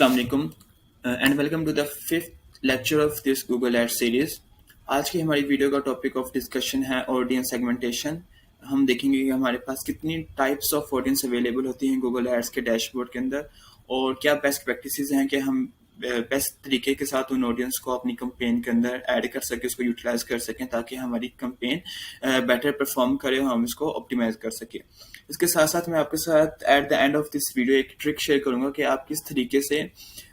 अस्सलाम वालेकुम and welcome to the fifth lecture of this Google ads series. आज की हमारी वीडियो का टॉपिक ऑफ डिस्कशन है ऑडियंस सेगमेंटेशन। हम देखेंगे कि हमारे पास कितनी टाइप्स ऑफ ऑडियंस अवेलेबल होती हैं गूगल एड्स के डैशबोर्ड के अंदर और क्या बेस्ट प्रैक्टिसेस हैं कि हम बेस्ट तरीके के साथ उन ऑडियंस को अपनी कंपेन के अंदर ऐड कर सकें, उसको यूटिलाइज कर सकें ताकि हमारी कंपेन बेटर परफॉर्म करे और हम इसको ऑप्टिमाइज कर सकें। इसके साथ साथ मैं आपके साथ at the end of this video एक ट्रिक शेयर करूंगा कि आप किस तरीके से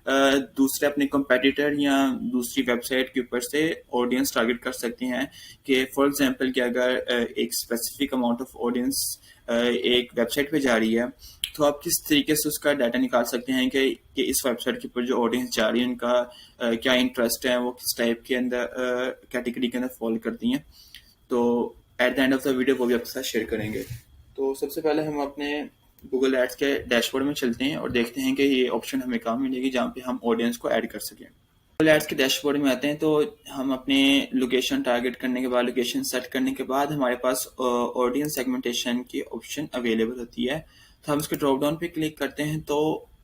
दूसरे अपने कंपेटिटर या दूसरी वेबसाइट के ऊपर से ऑडियंस टारगेट कर सकते हैं। कि फॉर एग्जांपल कि अगर एक स्पेसिफिक अमाउंट ऑफ ऑडियंस एक वेबसाइट पे जा रही है तो आप किस तरीके से उसका डाटा निकाल सकते हैं कि इस वेबसाइट के ऊपर जो ऑडियंस जा रही है उनका क्या इंटरेस्ट है, वो किस टाइप के अंदर कैटेगरी के अंदर फॉलो करती हैं। तो at the end of the video वो भी आपके साथ शेयर करेंगे। तो सबसे पहले हम अपने गूगल एड्स के डैशबोर्ड में चलते हैं और देखते हैं कि ये ऑप्शन हमें कहाँ मिलेगी जहाँ पे हम ऑडियंस को ऐड कर सकें। गूगल एड्स के डैशबोर्ड में आते हैं तो हम अपने लोकेशन टारगेट करने के बाद, लोकेशन सेट करने के बाद हमारे पास ऑडियंस सेगमेंटेशन की ऑप्शन अवेलेबल होती है। तो हम इसके ड्रॉप डाउन पे क्लिक करते हैं तो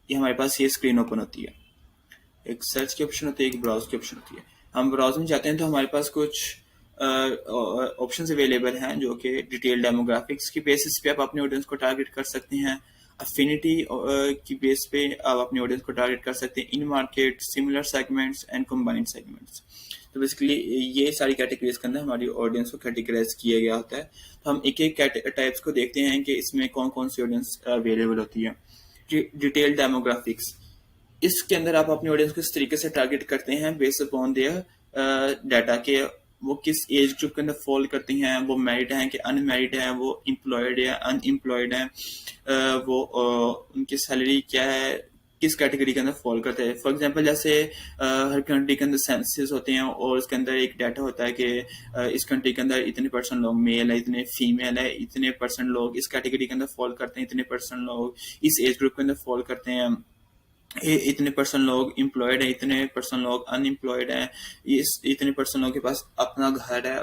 ये हमारे पास ये स्क्रीन ओपन होती है। एक सर्च की ऑप्शन होती है, एक ब्राउज की ऑप्शन होती है। हम ब्राउज में जाते हैं तो हमारे पास कुछ ऑप्शंस अवेलेबल हैं जो कि डिटेल डेमोग्राफिक्स की बेसिस पे आप अपने ऑडियंस को टारगेट कर सकते हैं। अफिनिटी की बेस पे आप अपने ऑडियंस को टारगेट कर सकते हैं। इन market, similar segments and combined segments. तो बेसिकली ये सारी कैटेगरीज के अंदर हमारी ऑडियंस को कैटेगराइज किया गया होता है। तो हम एक एक टाइप्स को देखते हैं कि इसमें कौन कौन सी ऑडियंस अवेलेबल होती है। डिटेल डेमोग्राफिक्स, इसके अंदर आप अपनी ऑडियंस को इस तरीके से टारगेट करते हैं बेस्ड अपॉन देयर डाटा के वो किस एज ग्रुप के अंदर फॉल करती हैं, वो मैरिड हैं कि अनमैरिड हैं, वो एम्प्लॉयड है अनएम्प्लॉयड हैं, वो उनकी सैलरी क्या है, किस कैटेगरी के अंदर फॉल करते हैं। फॉर एग्जांपल जैसे हर कंट्री के अंदर सेंसस होते हैं और उसके अंदर एक डाटा होता है कि इस कंट्री के अंदर इतने परसेंट लोग मेल है, इतने फीमेल है, इतने परसेंट लोग इस कैटेगरी के अंदर फॉल करते हैं, इतने परसेंट लोग इस एज ग्रुप के अंदर फॉल करते हैं, इतने परसेंट लोग एम्प्लॉयड है, इतने परसेंट लोग अनएम्प्लॉयड है, इस इतने परसेंट लोगों के पास अपना घर है,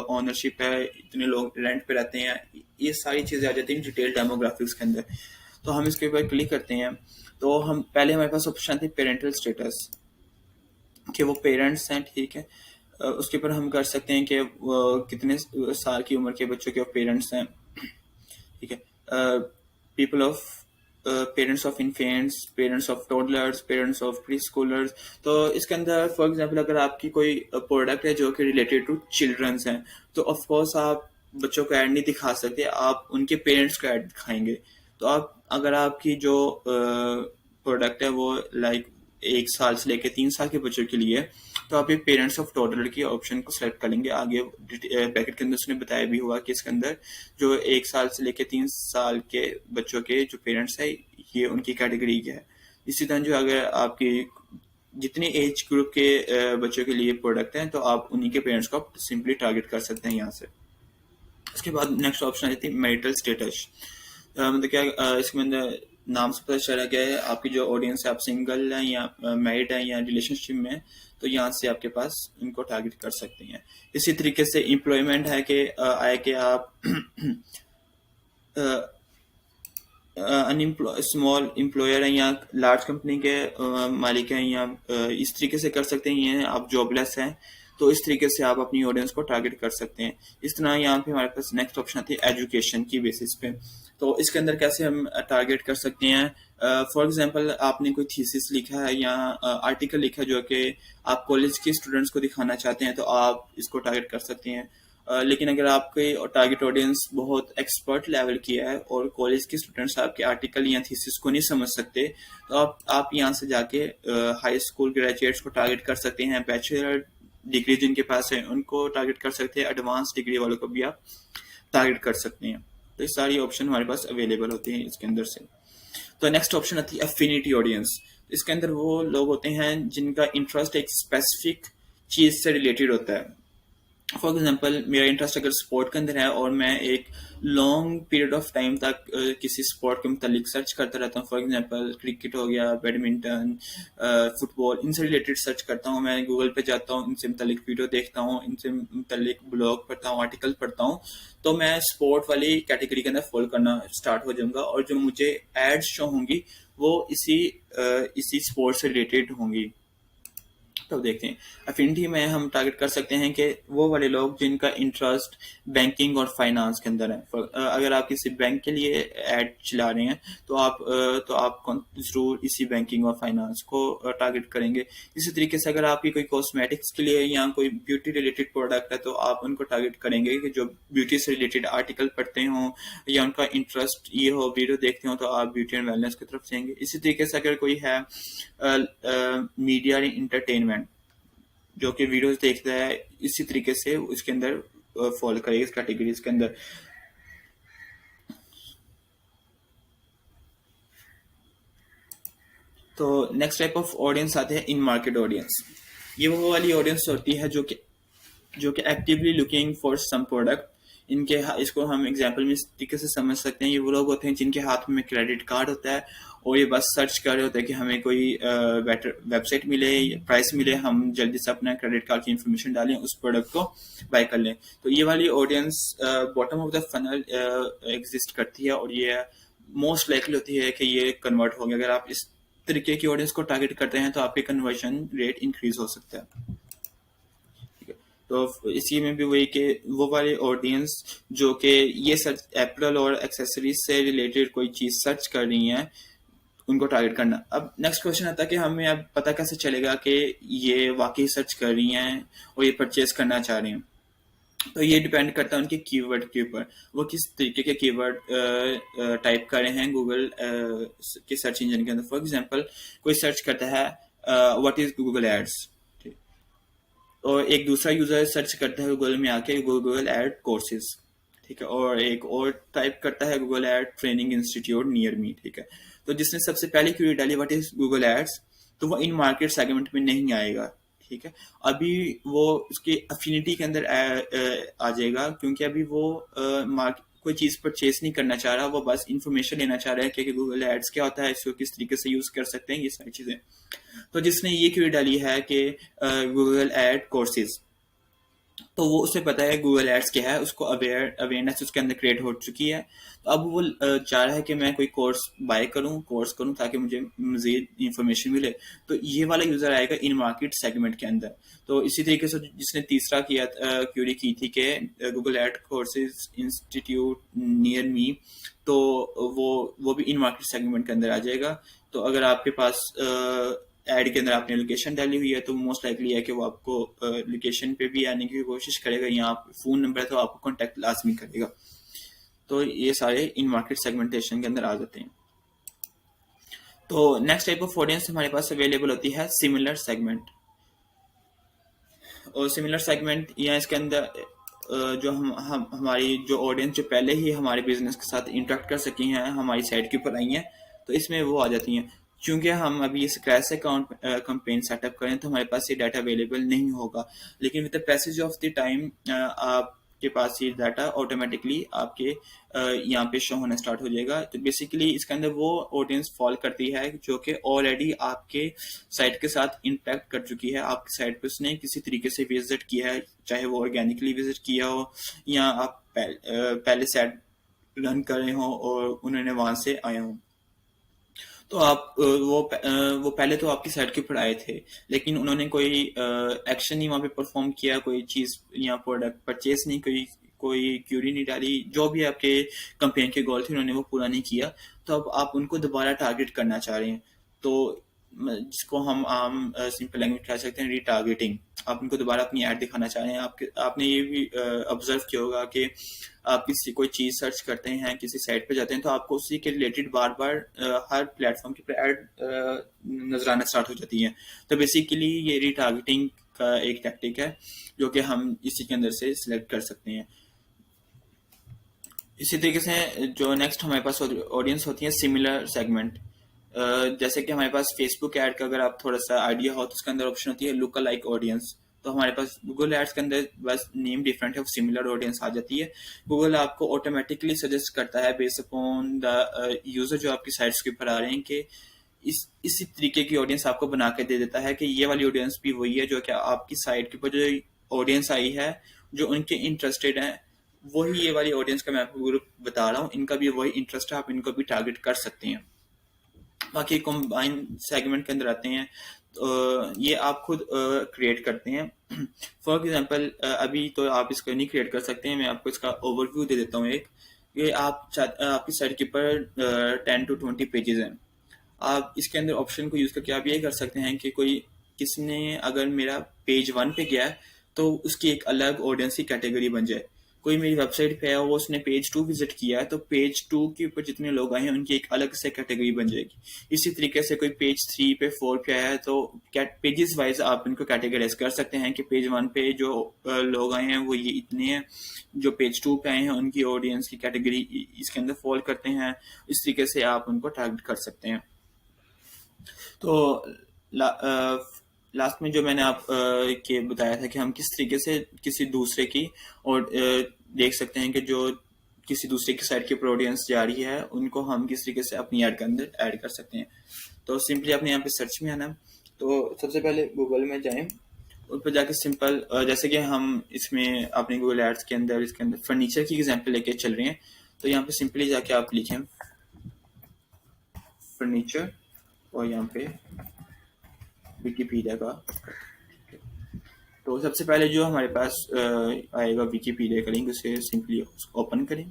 ओनरशिप है, इतने लोग रेंट पे रहते हैं। ये सारी चीजें आ जाती हैं डिटेल डेमोग्राफिक्स के अंदर। तो हम इसके ऊपर क्लिक करते हैं तो हम पहले हमारे पास ऑप्शन आती है पेरेंटल स्टेटस कि वो पेरेंट्स हैं, ठीक है। उसके ऊपर हम कर सकते हैं कि कितने साल की उम्र के बच्चों के पेरेंट्स हैं, ठीक है। People of parents of infants, parents of toddlers, parents of pre schoolers. तो इसके अंदर फॉर एग्जांपल अगर आपकी कोई प्रोडक्ट है जो कि रिलेटेड टू चिल्ड्रंस हैं तो ऑफ कोर्स आप बच्चों को ऐड नहीं दिखा सकते, आप उनके पेरेंट्स को ऐड दिखाएंगे। तो आप अगर आपकी जो प्रोडक्ट है वो लाइक 1 साल से लेकर 3 साल के बच्चों के लिए, तो आप ये पेरेंट्स ऑफ टोडलर की ऑप्शन को सेलेक्ट कर लेंगे। आगे ब्रैकेट के अंदर उसने बताया भी हुआ कि इसके अंदर जो 1 साल से लेकर 3 साल के बच्चों के जो पेरेंट्स है ये उनकी कैटेगरी क्या है। इसी तरह जो अगर आपकी जितने एज ग्रुप के बच्चों के लिए प्रोडक्ट हैं तो आप उन्हीं के पेरेंट्स को सिंपली टारगेट कर सकते हैं यहाँ से। इसके बाद नेक्स्ट ऑप्शन आ जाती है मैरिटल स्टेटस। मतलब क्या इसके अंदर नाम से पता चला गया है आपकी जो ऑडियंस है, आप सिंगल हैं या मैरिड हैं या रिलेशनशिप में, तो यहाँ से आपके पास इनको टारगेट कर सकते हैं। इसी तरीके से एम्प्लॉयमेंट है कि आए कि आप स्मॉल एम्प्लॉयर हैं या लार्ज कंपनी के मालिक हैं या इस तरीके से कर सकते हैं। ये आप जॉबलेस हैं तो इस तरीके से आप अपनी ऑडियंस को टारगेट कर सकते हैं। इस तरह यहाँ पे हमारे पास नेक्स्ट ऑप्शन आती है एजुकेशन की बेसिस पे। तो इसके अंदर कैसे हम टारगेट कर सकते हैं। फॉर एग्जांपल आपने कोई थीसिस लिखा है या आर्टिकल लिखा है जो कि आप कॉलेज के स्टूडेंट्स को दिखाना चाहते हैं तो आप इसको टारगेट कर सकते हैं। लेकिन अगर आपके टारगेट ऑडियंस बहुत एक्सपर्ट लेवल की है और कॉलेज के स्टूडेंट्स आपके आर्टिकल या थीसिस को नहीं समझ सकते तो आप यहाँ से जाके हाई स्कूल ग्रेजुएट्स को टारगेट कर सकते हैं, बैचलर डिग्री जिनके पास है उनको टारगेट कर सकते हैं, एडवांस डिग्री वालों को भी आप टारगेट कर सकते हैं। तो ये सारी ऑप्शन हमारे पास अवेलेबल होते हैं इसके अंदर से। तो नेक्स्ट ऑप्शन आती है अफिनिटी ऑडियंस। इसके अंदर वो लोग होते हैं जिनका इंटरेस्ट एक स्पेसिफिक चीज से रिलेटेड होता है। फॉर एग्जांपल मेरा इंटरेस्ट अगर स्पोर्ट के अंदर है और मैं एक लॉन्ग पीरियड ऑफ टाइम तक किसी स्पोर्ट के मुतालिक सर्च करता रहता हूँ, फॉर एग्जांपल क्रिकेट हो गया, बैडमिंटन, फुटबॉल, इनसे रिलेटेड सर्च करता हूँ, मैं गूगल पे जाता हूँ, इनसे मुतालिक वीडियो देखता हूँ, इनसे मुतालिक ब्लॉग पढ़ता हूँ, आर्टिकल पढ़ता हूँ, तो मैं स्पोर्ट वाली कैटेगरी के अंदर फॉलो करना स्टार्ट हो जाऊंगा और जो मुझे एड्स शो होंगी वो इसी स्पोर्ट से रिलेटेड होंगी। तो देखते हैं अफिनिटी में हम टारगेट कर सकते हैं कि वो वाले लोग जिनका इंटरेस्ट बैंकिंग और फाइनेंस के अंदर है। अगर आप किसी बैंक के लिए ऐड चला रहे हैं तो आप जरूर इसी बैंकिंग और फाइनेंस को टारगेट करेंगे। इसी तरीके से अगर आपकी कोई कॉस्मेटिक्स के लिए या कोई ब्यूटी रिलेटेड प्रोडक्ट है तो आप उनको टारगेट करेंगे कि जो ब्यूटी से रिलेटेड आर्टिकल पढ़ते हों या उनका इंटरेस्ट ये हो, वीडियो देखते हो, तो आप ब्यूटी एंड वेलनेस की तरफ जाएंगे। इसी तरीके से अगर कोई है मीडिया इंटरटेनमेंट जो कि वीडियोस देखता है, इसी तरीके से उसके अंदर फॉलो करेगा इस कैटेगरीज के अंदर। तो नेक्स्ट टाइप ऑफ ऑडियंस आते हैं इन मार्केट ऑडियंस। ये वो वाली ऑडियंस होती है जो कि actively looking for some product. इसको हम एग्जांपल में इस तरीके से समझ सकते हैं, ये वो लोग होते हैं जिनके हाथ में क्रेडिट कार्ड होता है और ये बस सर्च कर रहे होते हैं कि हमें कोई बेटर वेबसाइट मिले, प्राइस मिले, हम जल्दी से अपना क्रेडिट कार्ड की इंफॉर्मेशन डालें, उस प्रोडक्ट को बाय कर लें। तो ये वाली audience bottom of the funnel exist करती है और ये मोस्ट लाइकली होती है कि ये कन्वर्ट होंगे। अगर आप इस तरीके की ऑडियंस को टारगेट करते हैं तो आपके कन्वर्जन रेट इंक्रीज हो सकता है। तो इसी में भी वही कि वो वाले ऑडियंस जो कि ये सर्च एप्पल और एक्सेसरीज से रिलेटेड कोई चीज सर्च कर रही हैं उनको टारगेट करना। अब नेक्स्ट क्वेश्चन आता है कि हमें अब पता कैसे चलेगा कि ये वाकई सर्च कर रही हैं और ये परचेज करना चाह रही हैं। तो ये डिपेंड करता है उनके कीवर्ड के ऊपर, वो किस तरीके के कीवर्ड टाइप कर रहे हैं गूगल के सर्च इंजन के अंदर। फॉर एग्जांपल कोई सर्च करता है व्हाट इज गूगल एड्स, और एक दूसरा यूजर सर्च करता है गूगल में आके गूगल एड कोर्सेज, ठीक है, और एक और टाइप करता है Google ad training institute near me, ठीक है। तो जिसने सबसे पहले क्वेरी डाली व्हाट इज गूगल एड्स, तो वो इन मार्केट सेगमेंट में नहीं आएगा, ठीक है। अभी वो उसकी अफिनिटी के अंदर आ जाएगा, क्योंकि अभी वो कोई चीज परचेस नहीं करना चाह रहा, वो बस इंफॉर्मेशन लेना चाह रहा है कि गूगल एड्स क्या होता है, इसको किस तरीके से यूज कर सकते हैं, ये सारी चीजें। तो जिसने ये क्वेरी डाली है कि गूगल एड कोर्सेज, तो वो उसे पता है गूगल एड्स क्या है, उसको अवेयरनेस उसके अंदर क्रिएट हो चुकी है। तो अब वो चाह रहा है कि मैं कोई कोर्स करूं ताकि मुझे मजीद इंफॉर्मेशन मिले। तो ये वाला यूजर आएगा इन मार्केट सेगमेंट के अंदर। तो इसी तरीके से जिसने तीसरा क्यूरी की थी कि Google ad courses institute near me, तो वो भी इन मार्केट सेगमेंट के अंदर आ जाएगा। तो अगर आपके पास एड के अंदर आपने लोकेशन डाली हुई है तो मोस्ट लाइकली है कि वो आपको लोकेशन पे भी आने की कोशिश करेगा, या आप फोन नंबर है तो आपको कांटेक्ट लाजमी करेगा। तो ये सारे इन मार्केट सेगमेंटेशन के अंदर आ जाते हैं। तो नेक्स्ट टाइप ऑफ ऑडियंस हमारे पास अवेलेबल होती है सिमिलर सेगमेंट। और सिमिलर सेगमेंट या इसके अंदर जो हम हमारी जो ऑडियंस जो पहले ही हमारे बिजनेस के साथ इंटरेक्ट कर सकी हैं, हमारी साइट के ऊपर आई हैं, तो इसमें वो आ जाती हैं। चूंकि हम अभी ये स्क्रैच से कैंपेन सेटअप करें तो हमारे पास ये डाटा अवेलेबल नहीं होगा, लेकिन with the passage of the time आपके पास ये डाटा ऑटोमेटिकली आपके यहाँ पे शो होना स्टार्ट हो जाएगा। तो बेसिकली इसके अंदर वो ऑडियंस फॉल करती है जो कि ऑलरेडी आपके साइट के साथ इंटरेक्ट कर चुकी है, आपकी साइट पे उसने किसी तरीके से विजिट किया है, चाहे वो ऑर्गेनिकली विजिट किया हो या आप पहले से रन कर रहे हो और उन्होंने वहां से आए हों। तो आप वो पहले तो आपकी साइट के ऊपर आए थे, लेकिन उन्होंने कोई एक्शन नहीं वहाँ पे परफॉर्म किया, कोई चीज या प्रोडक्ट परचेस नहीं, कोई क्यूरी नहीं डाली, जो भी आपके कंपेन के गोल थे उन्होंने वो पूरा नहीं किया। तो अब आप उनको दोबारा टारगेट करना चाह रहे हैं, तो जिसको हम आम सिंपल लैंग्वेज कह सकते हैं रीटारगेटिंग। आप उनको दोबारा अपनी ऐड दिखाना चाह रहे हैं। आपने ये भी ऑब्जर्व किया होगा कि आप किसी कोई चीज सर्च करते हैं, किसी साइट पे जाते हैं, तो आपको उसी के रिलेटेड बार बार हर प्लेटफॉर्म के ऊपर ऐड नजर आना स्टार्ट हो जाती है। तो बेसिकली ये रीटारगेटिंग का एक टैक्टिक है जो कि हम इसी के अंदर से सिलेक्ट कर सकते हैं। इसी तरीके से जो नेक्स्ट हमारे पास ऑडियंस होती है सिमिलर सेगमेंट। जैसे कि हमारे पास फेसबुक ऐड का अगर आप थोड़ा सा आइडिया हो तो उसके अंदर ऑप्शन होती है लुक अलाइक ऑडियंस। तो हमारे पास गूगल एड्स के अंदर बस नेम डिफरेंट है, सिमिलर ऑडियंस आ जाती है। गूगल आपको ऑटोमेटिकली सजेस्ट करता है बेस्ड अपॉन द यूजर जो आपकी साइट्स के ऊपर आ रहे हैं कि इसी तरीके की ऑडियंस आपको बना के दे देता है कि ये वाली ऑडियंस भी वही है जो कि आपकी साइट के ऊपर जो ऑडियंस आई है, जो उनके इंटरेस्टेड हैं, वही ये वाली ऑडियंस का मैं आपको ग्रुप बता रहा हूँ, इनका भी वही इंटरेस्ट है, आप इनको भी टारगेट कर सकते हैं। बाकी कंबाइन सेगमेंट के अंदर आते हैं तो ये आप खुद क्रिएट करते हैं। फॉर एग्जांपल अभी तो आप इसको नहीं क्रिएट कर सकते हैं, मैं आपको इसका ओवरव्यू दे देता हूँ। एक ये आपकी साइट के ऊपर 10 to 20 पेजेस हैं। आप इसके अंदर ऑप्शन को यूज करके आप ये कर सकते हैं कि कोई किसने अगर मेरा पेज 1 पे गया है तो उसकी एक अलग ऑडियंस की कैटेगरी बन जाए। कोई मेरी वेबसाइट पे है वो उसने पेज 2 विजिट किया है तो पेज 2 के ऊपर जितने लोग आए हैं उनकी एक अलग से कैटेगरी बन जाएगी। इसी तरीके से कोई पेज 3 पे 4 पे आया है तो पेजेस वाइज आप इनको कैटेगराइज कर सकते हैं कि पेज 1 पे जो लोग आए हैं वो ये इतने हैं, जो पेज 2 पे आए हैं उनकी ऑडियंस की कैटेगरी इसके अंदर फॉल करते हैं। इस तरीके से आप उनको टारगेट कर सकते हैं। तो लास्ट में जो मैंने आप के बताया था कि हम किस तरीके से किसी दूसरे की और देख सकते हैं कि जो किसी दूसरे की साइट के ऊपर ऑडियंस जा रही है उनको हम किस तरीके से अपनी ऐड के अंदर ऐड कर सकते हैं। तो सिंपली आपने यहाँ पे सर्च में आना, तो सबसे पहले गूगल में जाएं, उस पर जाके सिंपल जैसे कि हम इसमें अपने गूगल एड्स के अंदर इसके अंदर फर्नीचर की एग्जांपल लेके चल रहे हैं, तो यहाँ पे सिंपली जाके आप लिखें फर्नीचर और यहाँ पे विकीपीडिया का। तो सबसे पहले जो हमारे पास आएगा विकीपीडिया का लिंक, उसे सिंपली ओपन करें।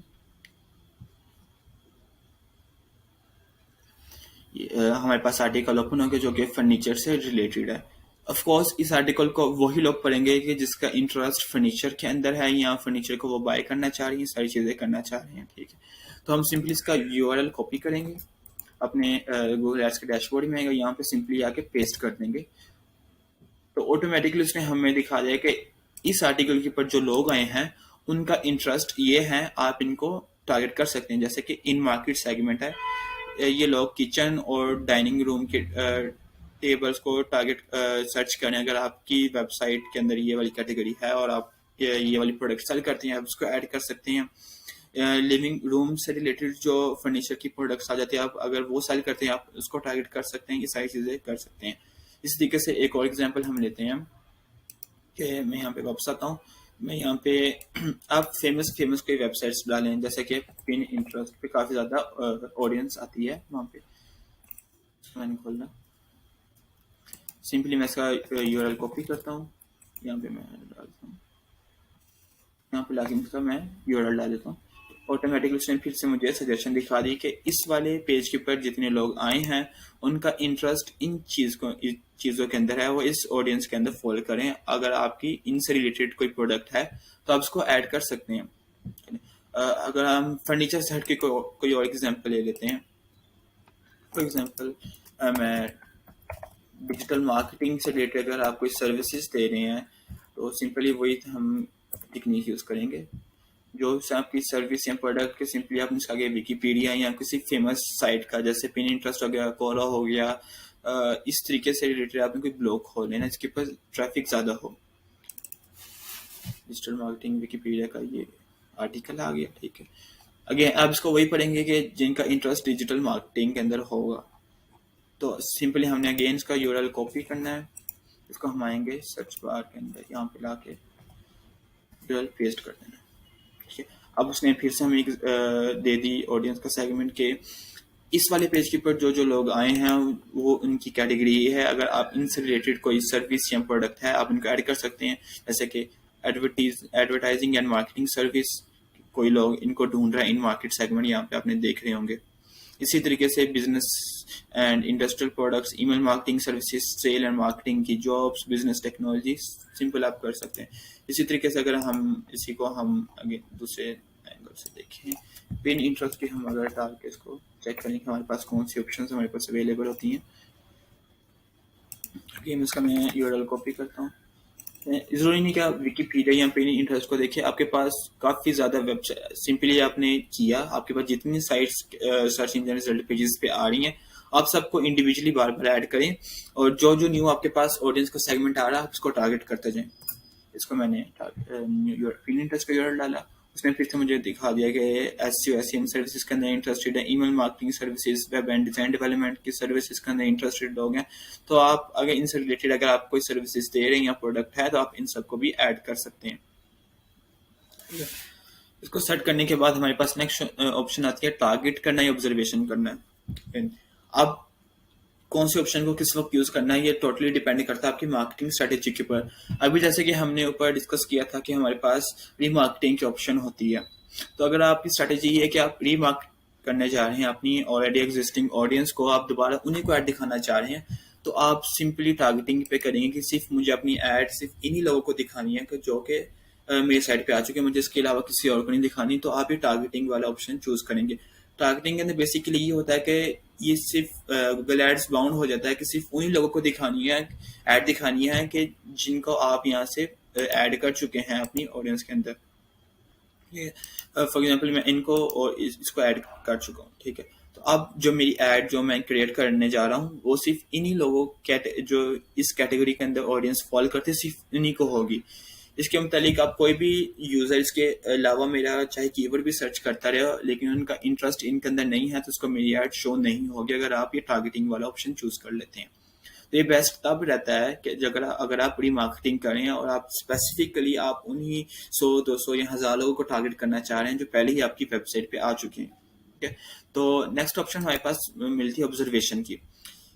हमारे पास आर्टिकल ओपन होगा जो कि फर्नीचर से रिलेटेड है। ऑफ कोर्स इस आर्टिकल को वही लोग पढ़ेंगे कि जिसका इंटरेस्ट फर्नीचर के अंदर है या फर्नीचर को वो बाय करना चाह रही है, सारी चीज़ें करना चाह रहे हैं। ठीक है, तो हम सिंपली इसका यूआरएल कॉपी करेंगे, अपने गूगल एड्स के डैशबोर्ड में आएगा, यहाँ पे सिंपली आके पेस्ट कर देंगे तो ऑटोमेटिकली उसने हमें दिखा दिया कि इस आर्टिकल के ऊपर जो लोग आए हैं उनका इंटरेस्ट ये है, आप इनको टारगेट कर सकते हैं। जैसे कि इन मार्केट सेगमेंट है, ये लोग किचन और डाइनिंग रूम के टेबल्स को टारगेट सर्च करें। अगर आपकी वेबसाइट के अंदर ये वाली कैटेगरी है और आप ये वाली प्रोडक्ट सेल करते हैं, आप उसको ऐड कर सकते हैं। लिविंग रूम से रिलेटेड जो फर्नीचर की प्रोडक्ट्स आ जाती है, आप अगर वो सेल करते हैं आप उसको टारगेट कर सकते हैं। ये सारी चीज़ें कर सकते हैं। इस तरीके से एक और एग्जांपल हम लेते हैं कि मैं यहाँ पे वापस आता हूँ। मैं यहाँ पे आप फेमस कोई वेबसाइट्स डालें, जैसे कि पिन इंटरेस्ट पे काफ़ी ज़्यादा ऑडियंस आती है, वहाँ पे मैंने खोलना। सिंपली मैं इसका यूआरएल कॉपी करता हूँ, यहाँ पे मैं डालता हूँ, यहाँ पे लाके इसका मैं यूआरएल डाल देता हूँ। ऑटोमेटिकली उसने फिर से मुझे सजेशन दिखा दी कि इस वाले पेज के ऊपर जितने लोग आए हैं उनका इंटरेस्ट इन चीज़ों के अंदर है, वो इस ऑडियंस के अंदर फॉलो करें। अगर आपकी इनसे रिलेटेड कोई प्रोडक्ट है तो आप उसको ऐड कर सकते हैं। अगर हम फर्नीचर से हट के कोई और एग्जांपल ले लेते हैं, फॉर एग्जांपल मैं डिजिटल मार्केटिंग से रिलेटेड अगर आप कोई सर्विसेज दे रहे हैं तो सिंपली वही हम टेक्निक यूज़ करेंगे। जो आपकी सर्विस या प्रोडक्ट के सिंपली आप उसका आगे विकीपीडिया या किसी फेमस साइट का, जैसे पिन इंटरेस्ट हो गया, कोरा हो गया, इस तरीके से रिलेटेड आपने कोई ब्लॉग खोल लेना जिसके पास ट्रैफिक ज़्यादा हो। डिजिटल मार्केटिंग विकीपीडिया का ये आर्टिकल आ गया। ठीक है, अगेन आप इसको वही पढ़ेंगे कि जिनका इंटरेस्ट डिजिटल मार्केटिंग के अंदर होगा। तो सिंपली हमने अगेन इसका यूआरएल कॉपी करना है, इसको हम आएंगे सर्च बार के अंदर, यहाँ पे ला के यूआरएल पेस्ट कर देना। अब उसने फिर से हमें दे दी ऑडियंस का सेगमेंट के इस वाले पेज के ऊपर जो लोग आए हैं वो उनकी कैटेगरी ये है। अगर आप इनसे रिलेटेड कोई सर्विस या प्रोडक्ट है आप इनको ऐड कर सकते हैं, जैसे कि एडवर्टाइजिंग एंड मार्केटिंग सर्विस, कोई लोग इनको ढूंढ रहा है इन मार्केट सेगमेंट, यहाँ पे आपने देख रहे होंगे। इसी तरीके से business and industrial products, email marketing services, sale and marketing की जॉब्स, बिजनेस टेक्नोलॉजी, सिंपल आप कर सकते हैं। इसी तरीके से अगर हम इसी को हम आगे दूसरे एंगल से देखें, पिन इंटरेस्ट की हम अगर डाल के इसको चेक करें कि हमारे पास कौन सी ऑप्शन हमारे पास अवेलेबल होती हैं। अगेन इसका मैं यूआरएल कॉपी करता हूँ। जरूरी नहीं कि आप विकीपीडिया या पिन इंटरेस्ट को देखिए, आपके पास काफ़ी ज़्यादा वेबसाइट सिंपली आपने किया, आपके पास जितनी sites search engine result pages पे आ रही हैं आप सबको इंडिविजुअली बार बार ऐड करें और जो न्यू आपके पास ऑडियंस का सेगमेंट आ रहा है आप उसको टारगेट करते जाएं। इसको मैंने फील्ड इंटरेस्ट का यूआरएल डाला, उसने फिर से मुझे दिखा दिया कि एसईओ एसईएम सर्विसेज के अंदर इंटरेस्टेड है, email marketing services, web and design development की सर्विसेज के अंदर इंटरेस्टेड लोग हैं। तो आप अगर इनसे रिलेटेड अगर आप कोई सर्विसेज दे रहे हैं या प्रोडक्ट है तो आप इन सबको भी ऐड कर सकते हैं। इसको सेट करने के बाद हमारे पास नेक्स्ट ऑप्शन आती है टारगेट करना या ऑब्जर्वेशन करना है। अब कौन से ऑप्शन को किस वक्त यूज करना है ये टोटली डिपेंड करता है आपकी मार्केटिंग स्ट्रेटेजी के ऊपर। अभी जैसे कि हमने ऊपर डिस्कस किया था कि हमारे पास रीमार्केटिंग की ऑप्शन होती है। तो अगर आपकी स्ट्रेटेजी ये है कि आप रीमार्केट करने जा रहे हैं अपनी ऑलरेडी एग्जिस्टिंग ऑडियंस को, आप दोबारा उन्हीं को ऐड दिखाना चाह रहे हैं, तो आप सिंपली टारगेटिंग पे करेंगे कि सिर्फ मुझे अपनी ऐड सिर्फ इन्हीं लोगों को दिखानी है कि जो कि मेरे साइड पे आ चुके हैं, मुझे इसके अलावा किसी और को नहीं दिखानी। तो आप ये टारगेटिंग वाला ऑप्शन चूज करेंगे। टारगेटिंग के अंदर बेसिकली ये होता है कि ये सिर्फ गूगल एड्स बाउंड हो जाता है कि सिर्फ उन्हीं लोगों को दिखानी है, ऐड दिखानी है कि जिनको आप यहाँ से ऐड कर चुके हैं अपनी ऑडियंस के अंदर। फॉर एग्जांपल मैं इनको और इसको ऐड कर चुका हूँ, ठीक है। तो अब जो मेरी ऐड जो मैं क्रिएट करने जा रहा हूँ वो सिर्फ इन्हीं लोगों जो इस कैटेगरी के अंदर ऑडियंस फॉलो करते हैं सिर्फ इन्हीं को होगी। इसके मुतालिक आप कोई भी यूजर इसके अलावा मेरा चाहे कीवर्ड भी सर्च करता रहे लेकिन उनका इंटरेस्ट इनके अंदर नहीं है तो उसको मेरी ऐड शो नहीं होगी अगर आप ये टारगेटिंग वाला ऑप्शन चूज कर लेते हैं। तो ये बेस्ट तब रहता है कि अगर आप रीमार्केटिंग करें और आप स्पेसिफिकली आप उन्हीं 100 200 या 1000 लोगों को टारगेट करना चाह रहे हैं जो पहले ही आपकी वेबसाइट पे आ चुके हैं, ठीक है। तो नेक्स्ट ऑप्शन हमारे पास मिलती है ऑब्जर्वेशन की।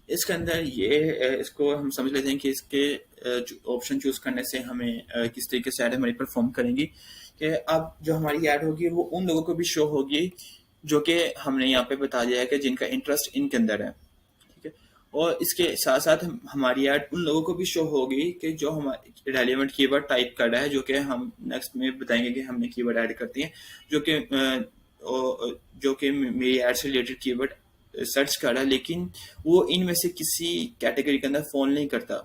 इसके अंदर ये इसको हम समझ लेते हैं कि इसके ऑप्शन चूज करने से हमें किस तरीके से ऐड हमारी परफॉर्म करेंगी कि अब जो हमारी ऐड होगी वो उन लोगों को भी शो होगी जो कि हमने यहाँ पे बता दिया है कि जिनका इंटरेस्ट इनके अंदर है, ठीक है। और इसके साथ साथ हमारी ऐड उन लोगों को भी शो होगी कि जो हमारे रेलिवेंट कीवर्ड टाइप कर रहा है, जो कि हम नेक्स्ट में बताएंगे कि हमने कीवर्ड ऐड करती हैं, जो कि मेरी ऐड से रिलेटेड कीवर्ड सर्च कर रहा है लेकिन वो इनमें से किसी कैटेगरी के अंदर फॉल नहीं करता,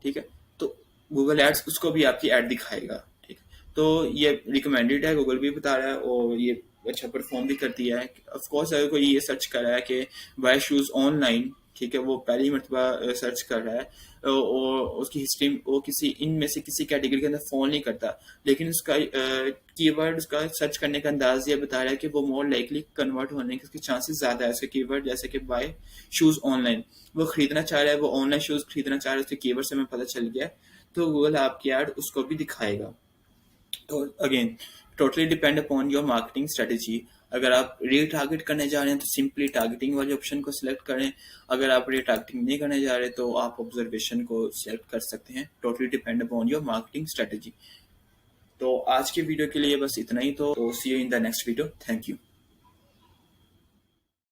ठीक है। तो गूगल एड्स उसको भी आपकी ऐड दिखाएगा, ठीक है। तो ये रिकमेंडेड है, गूगल भी बता रहा है और ये अच्छा परफॉर्म भी करती है। ऑफ कोर्स अगर कोई ये सर्च कर रहा है कि बाय शूज ऑनलाइन, ठीक है, वो पहली मरतबा सर्च कर रहा है और उसकी हिस्ट्री वो किसी इनमें से किसी कैटेगरी के अंदर फॉल नहीं करता, लेकिन उसका कीवर्ड उसका सर्च करने का अंदाज ये बता रहा है कि वो मोर लाइकली कन्वर्ट होने के चांसेस ज्यादा है। उसके कीवर्ड जैसे कि बाय शूज ऑनलाइन, वो खरीदना चाह रहा है, वो ऑनलाइन शूज खरीदना चाह रहा है, उसके कीवर्ड से हमें पता चल गया, तो गूगल आपकी ऐड उसको भी दिखाएगा। तो again totally depend upon your marketing strategy. अगर आप रीटारगेट करने जा रहे हैं तो सिंपली टारगेटिंग वाले ऑप्शन को सिलेक्ट करें। अगर आप रीटारगेटिंग नहीं करने जा रहे तो आप ऑब्जर्वेशन को सिलेक्ट कर सकते हैं। Totally depend upon your marketing strategy. तो आज की वीडियो के लिए बस इतना ही। तो see you in the next video. Thank you.